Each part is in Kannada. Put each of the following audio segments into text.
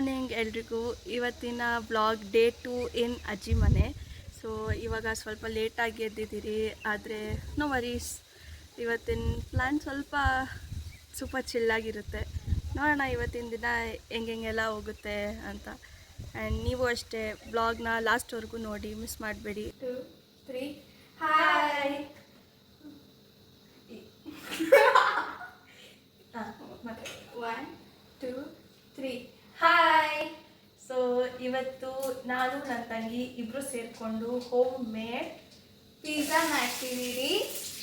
ಮಾರ್ನಿಂಗ್ ಎಲ್ರಿಗೂ. ಇವತ್ತಿನ ಬ್ಲಾಗ್ ಡೇ 2 ಇನ್ ಅಜ್ಜಿ ಮನೆ. ಸೊ ಇವಾಗ ಸ್ವಲ್ಪ ಲೇಟಾಗಿ ಎದ್ದಿದ್ದೀರಿ, ಆದರೆ ನೋ ವರೀಸ್. ಇವತ್ತಿನ ಪ್ಲ್ಯಾನ್ ಸ್ವಲ್ಪ ಸೂಪರ್ ಚಿಲ್ಲಾಗಿರುತ್ತೆ. ನೋಡೋಣ ಇವತ್ತಿನ ದಿನ ಹೆಂಗೆಲ್ಲ ಹೋಗುತ್ತೆ ಅಂತ. ಆ್ಯಂಡ್ ನೀವು ಅಷ್ಟೇ ಬ್ಲಾಗ್ನ ಲಾಸ್ಟ್ವರೆಗೂ ನೋಡಿ, ಮಿಸ್ ಮಾಡಬೇಡಿ. 2 3 ಹಾಯ್. ಮತ್ತೆ 1 2 3 ಹಾಯ್. ಸೊ ಇವತ್ತು ನಾನು ನನ್ನ ತಂಗಿ ಇಬ್ಬರು ಸೇರಿಕೊಂಡು ಹೋಮ್ ಮೇಡ್ ಪಿಜ್ಜಾ ಮಾಡ್ತಿದ್ದೀರಿ.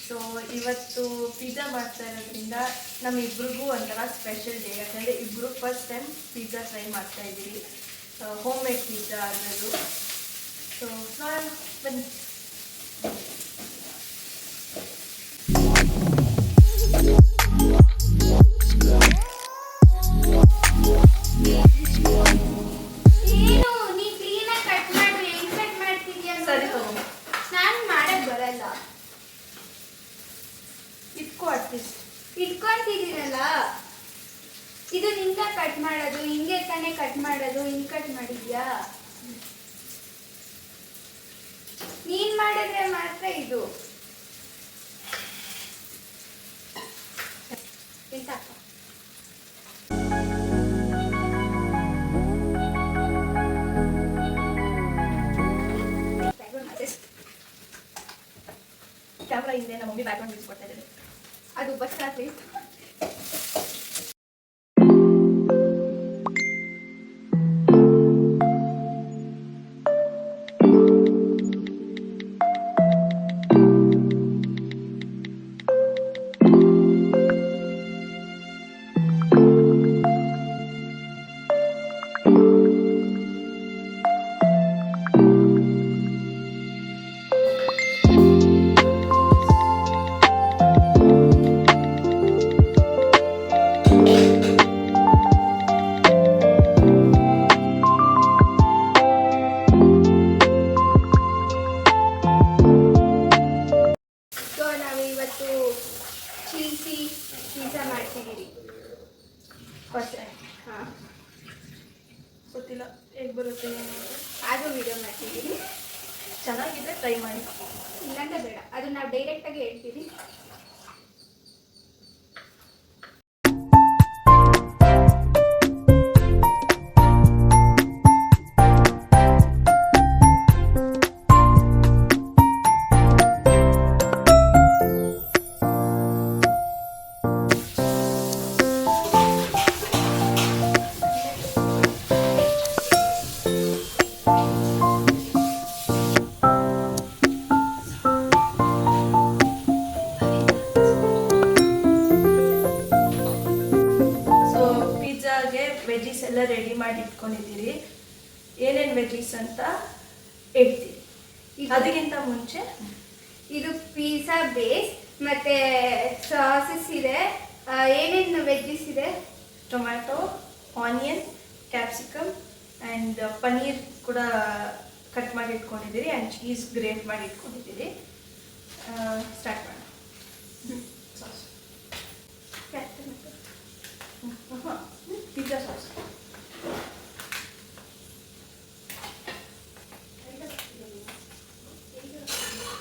ಸೊ ಇವತ್ತು ಪಿಜ್ಜಾ ಮಾಡ್ತಾ ಇರೋದ್ರಿಂದ ನಮ್ಮಿಬ್ರಿಗೂ ಒಂಥರ ಸ್ಪೆಷಲ್ ಡೇ, ಯಾಕಂದರೆ ಇಬ್ಬರು ಫಸ್ಟ್ ಟೈಮ್ ಪಿಜ್ಜಾ ಟ್ರೈ ಮಾಡ್ತಾ ಇದ್ದೀರಿ. ಹೋಮ್ ಮೇಡ್ ಪಿಜ್ಜಾ ಅದರದ್ದು. ಸೊ ನೋಡೋಣ ಬನ್ನಿ. ಇಟ್ಕೊಳ್ತಿದ್ದೀರಲ್ಲ, ಇದು ನಿಂಗ ಕಟ್ ಮಾಡೋದು, ಹಿಂಗೆ ತಾನೇ ಕಟ್ ಮಾಡೋದು. ಹಿಂಗೆ ಕಟ್ ಮಾಡಿದ್ಯಾ ನೀನ್ ಮಾಡಿದ್ರೆ ಮಾತ್ರ ಇದು ಎಂತ. ಕ್ಯಾಮ್ರಾ ಹಿಂದೆ ನಮ್ಮ ಮಮ್ಮಿ ಬ್ಯಾಕ್ಗ್ರೌಂಡ್ ಯೂಸ್ ಮಾಡ್ತಾ ಇದ್ದಾರೆ. ಅದು ಬಸ್ ರಾತ್ರಿ. ಪಿಜ್ಜಾ ಮಾಡ್ತಿದ್ದೀರಿ ಫಸ್ಟ್ ಟೈಮ್. ಹಾಂ, ಗೊತ್ತಿಲ್ಲ ಹೇಗೆ ಬರುತ್ತೆ ಆದರೂ ವಿಡಿಯೋ ಮಾಡ್ತಿದ್ದೀರಿ. ಚೆನ್ನಾಗಿದ್ರೆ ಟ್ರೈ ಮಾಡಿ, ಇಲ್ಲಾಂದ್ರೆ ಬೇಡ. ಅದು ನಾವು ಡೈರೆಕ್ಟಾಗಿ ಹೇಳ್ತೀವಿ. ವೆಜ್ಜೀಸ್ ಎಲ್ಲ ರೆಡಿ ಮಾಡಿ ಇಟ್ಕೊಂಡಿದ್ದೀರಿ. ಏನೇನು ವೆಜ್ಜೀಸ್ ಅಂತ ಹೇಳ್ತೀವಿ. ಅದಕ್ಕಿಂತ ಮುಂಚೆ ಇದು ಪಿಜ್ಜಾ ಬೇಸ್ ಮತ್ತೆ ಸಾಸಸ್ ಇದೆ. ಏನೇನು ವೆಜ್ಜೀಸ್ ಇದೆ? Tomato, onion, capsicum and paneer ಕೂಡ ಕಟ್ ಮಾಡಿ ಇಟ್ಕೊಂಡಿದ್ದೀರಿ ಆ್ಯಂಡ್ ಚೀಸ್ ಗ್ರೇಟ್ ಮಾಡಿ ಇಟ್ಕೊಂಡಿದ್ದೀರಿ. ಸ್ಟಾರ್ಟ್ ಮಾಡೋಣ. ಸಾಸ್ ಪಿಜ್ಜಾ ಸಾಸ್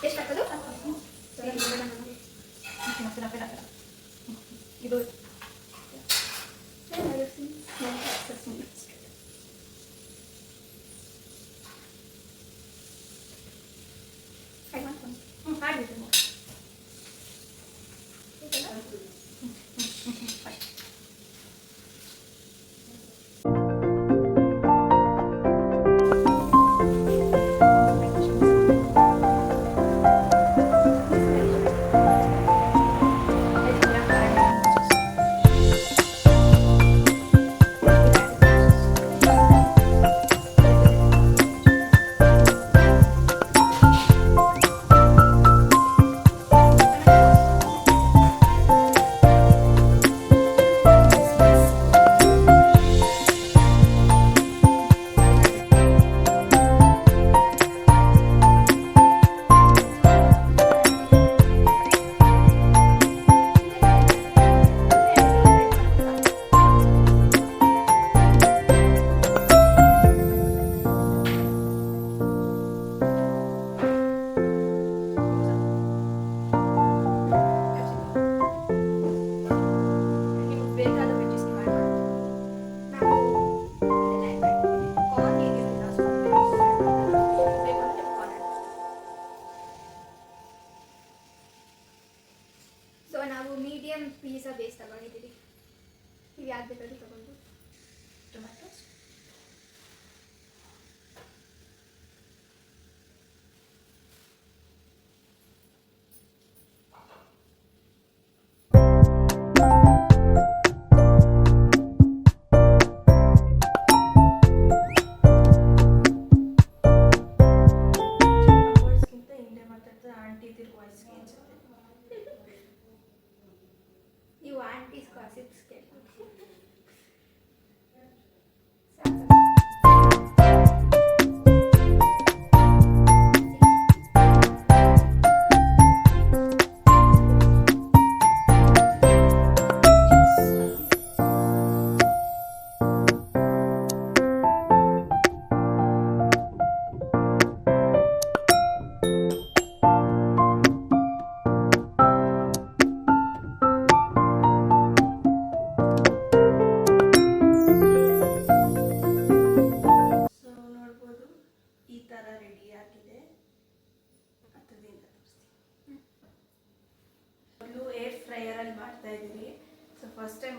ಎಷ್ಟು ಹಾಕೋದು? ಇದು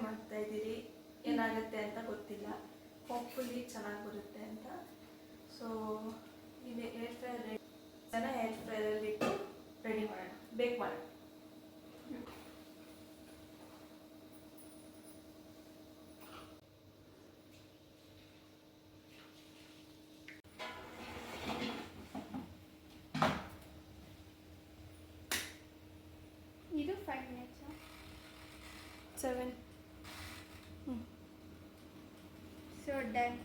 ಮಾಡ್ತಾ ಇದ್ದೀರಿ, ಏನಾಗುತ್ತೆ ಅಂತ ಗೊತ್ತಿಲ್ಲ. ಹೋಪ್ಫುಲಿ ಚೆನ್ನಾಗಿ ಬರುತ್ತೆ ಅಂತ. ಸೊ ಇದು ಏರ್ ಫ್ರೈರ್ ರೆಡಿ, ಏರ್ ಫ್ರೈರಲ್ಲಿ ಇಟ್ಟು ರೆಡಿ ಮಾಡೋಣ, ಬೇಕ್ ಮಾಡೋಣ. ಇದು 5 minutes. 7. So done.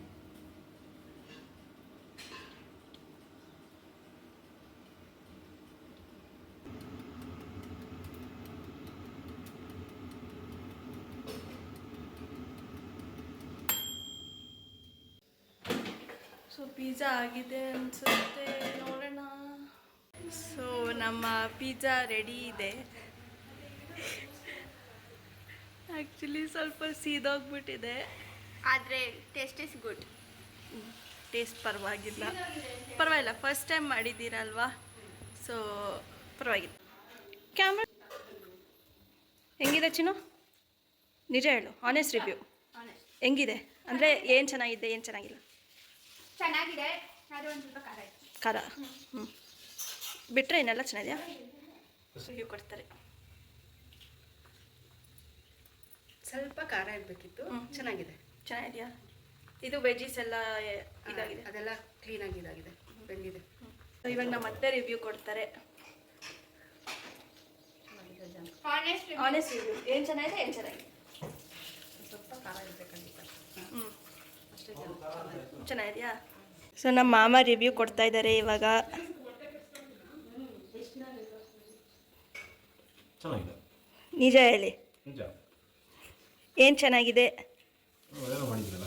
So pizza ಆಗಿದೆ ಅನಿಸುತ್ತೆ, ನೋಡೋಣ. ಸೊ ನಮ್ಮ ಪಿಜ್ಜಾ ರೆಡಿ ಇದೆ. ಆ್ಯಕ್ಚುಲಿ ಸ್ವಲ್ಪ ಸೀದೋಗ್ಬಿಟ್ಟಿದೆ, ಆದರೆ ಟೇಸ್ಟ್ ಇಸ್ ಗುಡ್. ಟೇಸ್ಟ್ ಪರವಾಗಿಲ್ಲ, ಫಸ್ಟ್ ಟೈಮ್ ಮಾಡಿದ್ದೀರಲ್ವಾ, ಸೊ ಪರವಾಗಿಲ್ಲ. ಕ್ಯಾಮ್ರಾ ಹೆಂಗಿದೆ ಚಿನ್ನು? ನಿಜ ಹೇಳು, ಆನೆಸ್ಟ್ ರಿವ್ಯೂ ಹೆಂಗಿದೆ ಅಂದರೆ ಏನು ಚೆನ್ನಾಗಿದೆ, ಏನು ಚೆನ್ನಾಗಿಲ್ಲ? ಚೆನ್ನಾಗಿದೆ, ಆದರೆ ಒಂದು ಸ್ವಲ್ಪ ಖಾರ ಇದೆ. ಖಾರ ಬಿಟ್ಟರೆ ಇನ್ನೆಲ್ಲ ಚೆನ್ನಾಗಿದೆಯಾ? ರಿವ್ಯೂ ಕೊಡ್ತಾರೆ. ಸ್ವಲ್ಪ ಖಾರ ಇರಬೇಕಿತ್ತು, ಚೆನ್ನಾಗಿದೆ. ಚೆನ್ನಾಗಿದೆಯಾ? ಇದು ವೆಜ್ಜೀಸ್ ಎಲ್ಲ ಇದಾಗಿದೆ, ಅದೆಲ್ಲ ಕ್ಲೀನಾಗಿ ಇದಾಗಿದೆ, ಬೆಂದಿದೆ. ಇವಾಗ ನಮ್ಮ ಮತ್ತೆ ರಿವ್ಯೂ ಕೊಡ್ತಾರೆ. ಆನೆಸ್ಟ್ ರಿವ್ಯೂ, ಏನು ಚೆನ್ನಾಗಿದೆ, ಏನು ಚೆನ್ನಾಗಿದೆ? ಸ್ವಲ್ಪ ಖಾರ ಇರಬೇಕಂತ. ಅಷ್ಟೇ ಚೆನ್ನಾಗಿದೆಯಾ? ಸೊ ನಮ್ಮ ಮಾಮ ರಿವ್ಯೂ ಕೊಡ್ತಾ ಇದ್ದಾರೆ ಇವಾಗ. ಚೆನ್ನಾಗಿದೆ. ನಿಜ ಹೇಳಿ, ನಿಜ ಏನು ಚೆನ್ನಾಗಿದೆ? ಏನೋ ಮಾಡಿದ್ರಲ್ಲ